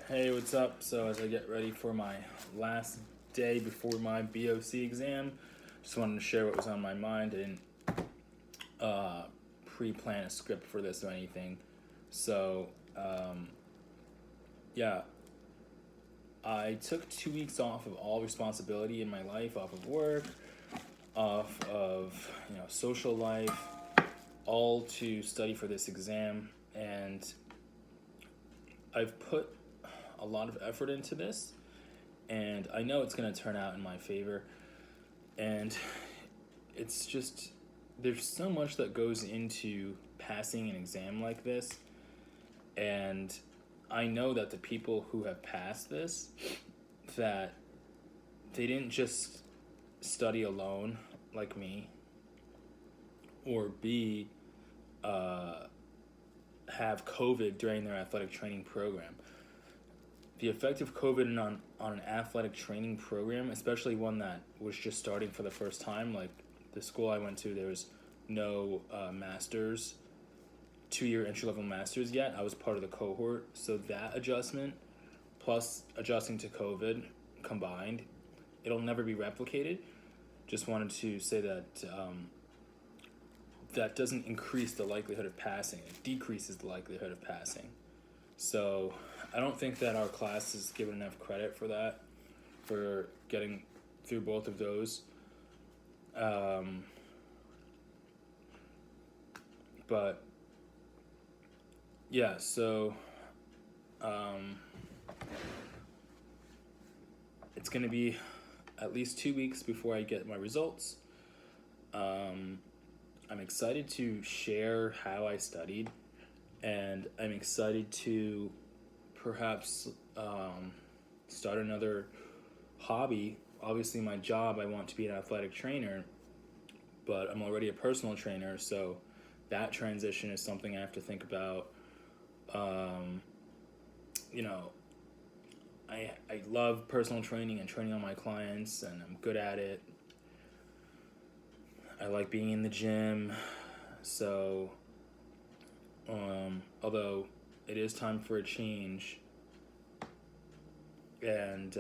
Hey, what's up? So, as I get ready for my last day before my BOC exam, just wanted to share what was on my mind. I didn't pre-plan a script for this or anything. So, yeah, I took 2 weeks off of all responsibility in my life, off of work, off of social life, all to study for this exam, and I've put a lot of effort into this, and I know it's going to turn out in my favor. And it's just, there's so much that goes into passing an exam like this. And I know that the people who have passed this, that they didn't just study alone like me, or have COVID during their athletic training program. The effect of COVID on an athletic training program, especially one that was just starting for the first time, like the school I went to, there was no master's, 2-year entry-level master's yet. I was part of the cohort. So that adjustment, plus adjusting to COVID combined, it'll never be replicated. Just wanted to say that that doesn't increase the likelihood of passing. It decreases the likelihood of passing. So I don't think that our class is given enough credit for that, for getting through both of those. But yeah, so it's going to be at least 2 weeks before I get my results. I'm excited to share how I studied, and I'm excited to perhaps start another hobby. Obviously, my job, I want to be an athletic trainer, but I'm already a personal trainer, so that transition is something I have to think about. I love personal training and training all my clients, and I'm good at it. I like being in the gym, so although it is time for a change, and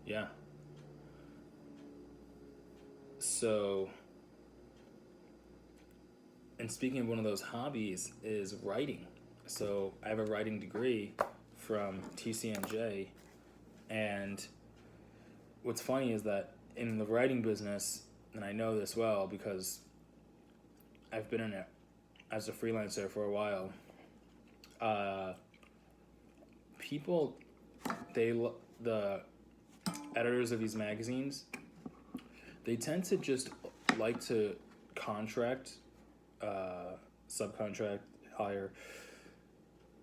yeah. So, and speaking of one of those hobbies is writing. So I have a writing degree from TCNJ, and what's funny is that in the writing business, and I know this well because I've been in it as a freelancer for a while, people, the editors of these magazines, they tend to just like to subcontract, hire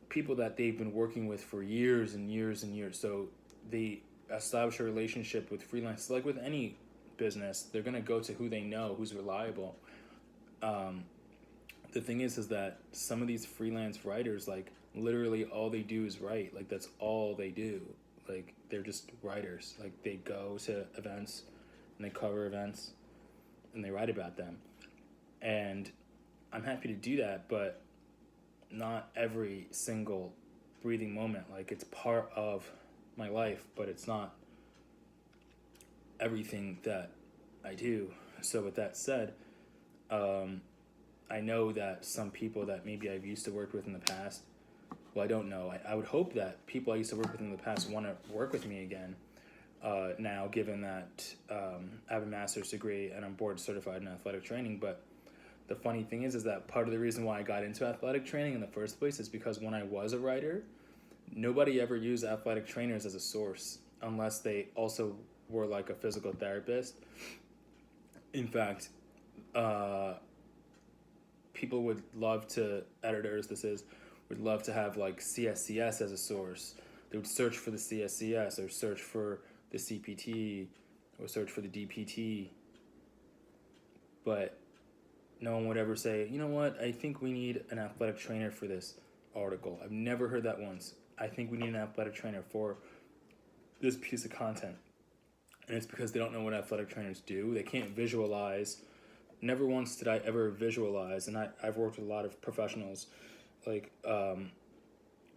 people that they've been working with for years and years and years. So they establish a relationship with freelancers. Like with any business, they're going to go to who they know, who's reliable. The thing is that some of these freelance writers, like literally all they do is write. Like that's all they do. Like they're just writers. Like they go to events and they cover events and they write about them. And I'm happy to do that, but not every single breathing moment. Like it's part of my life, but it's not everything that I do. So with that said, I know that some people that maybe I've used to work with in the past, well, I don't know. I would hope that people I used to work with in the past want to work with me again now, given that I have a master's degree and I'm board certified in athletic training. But the funny thing is that part of the reason why I got into athletic training in the first place is because when I was a writer, nobody ever used athletic trainers as a source unless they also were like a physical therapist. In fact, people would love to, editors would love to have like CSCS as a source. They would search for the CSCS or search for the CPT or search for the DPT. But no one would ever say, you know what, I think we need an athletic trainer for this article. I've never heard that once. I think we need an athletic trainer for this piece of content. And it's because they don't know what athletic trainers do. They can't visualize. Never once did I ever visualize, and I've worked with a lot of professionals, like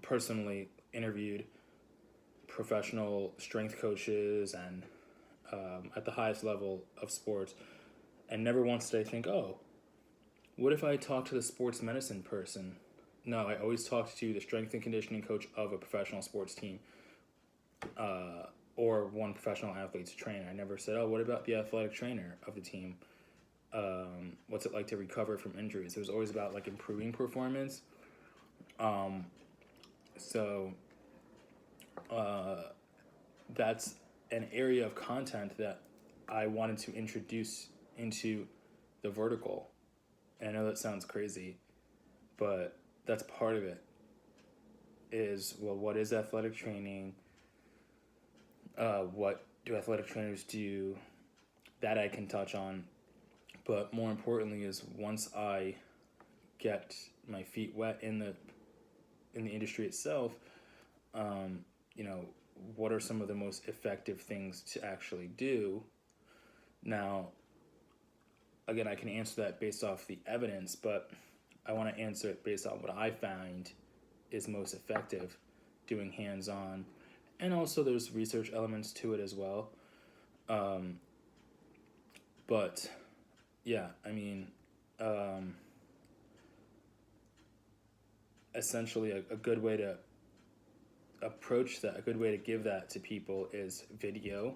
personally interviewed professional strength coaches and at the highest level of sports. And never once did I think, oh, what if I talk to the sports medicine person? No, I always talked to the strength and conditioning coach of a professional sports team, or one professional athlete to train. I never said, oh, what about the athletic trainer of the team? What's it like to recover from injuries? It was always about like improving performance. So that's an area of content that I wanted to introduce into the vertical. And I know that sounds crazy, but that's part of it. Is, well, what is athletic training? What do athletic trainers do? That I can touch on. But more importantly is, once I get my feet wet in the industry itself, what are some of the most effective things to actually do? Now, again, I can answer that based off the evidence, but I want to answer it based on what I find is most effective, doing hands-on. And also there's research elements to it as well. But yeah, I mean, essentially a good way to approach that, a good way to give that to people is video,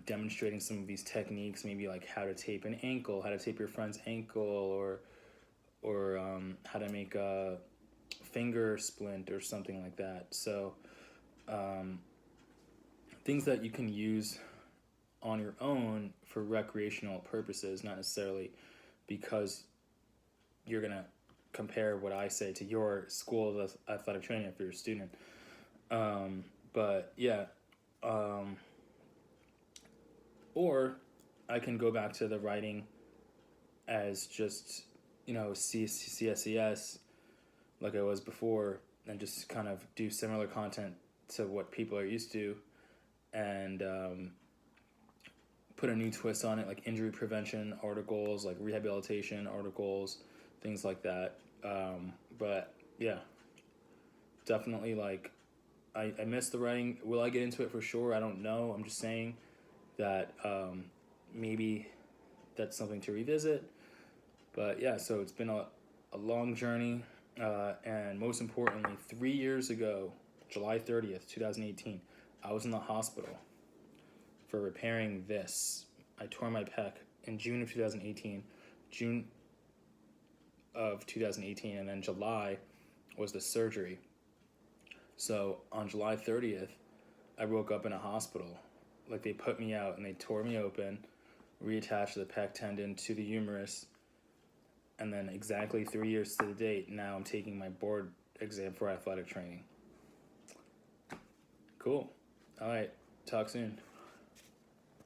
demonstrating some of these techniques, maybe like how to tape an ankle, how to tape your friend's ankle, or how to make a finger splint or something like that. So things that you can use on your own for recreational purposes, not necessarily because you're going to compare what I say to your school of athletic training if you're a student. But yeah, or I can go back to the writing as just, CSCS like I was before, and just kind of do similar content to what people are used to, and put a new twist on it, like injury prevention articles, like rehabilitation articles, things like that. But yeah, definitely, like, I miss the writing. Will I get into it for sure? I don't know. I'm just saying that maybe that's something to revisit. But yeah, so it's been a long journey. And most importantly, 3 years ago, July 30th, 2018, I was in the hospital for repairing this. I tore my pec in June of 2018, and then July was the surgery. So on July 30th, I woke up in a hospital. Like, they put me out and they tore me open, reattached the pec tendon to the humerus, and then exactly 3 years to the date, now I'm taking my board exam for athletic training. Cool. All right. Talk soon.